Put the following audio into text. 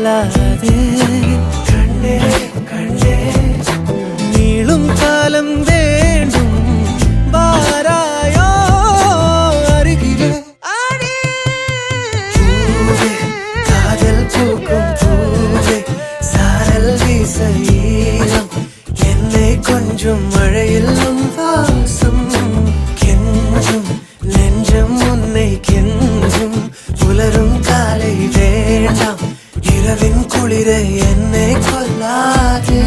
சொல்லாதே கண்ணே கண்ணே நீளும் காலம் வேண்டும் வாராயோ அருகிலே பூவே காதல் பூக்கும் பூவே சாரல் வீச ஈரம் என்னை கொஞ்சம் மழையில் வாசம் கெஞ்சும் நெஞ்சம் உன்னை கெஞ்சும் புலரும் காலை வேண்டாம் இரவின் குளிரை என்னை கொல்லாதே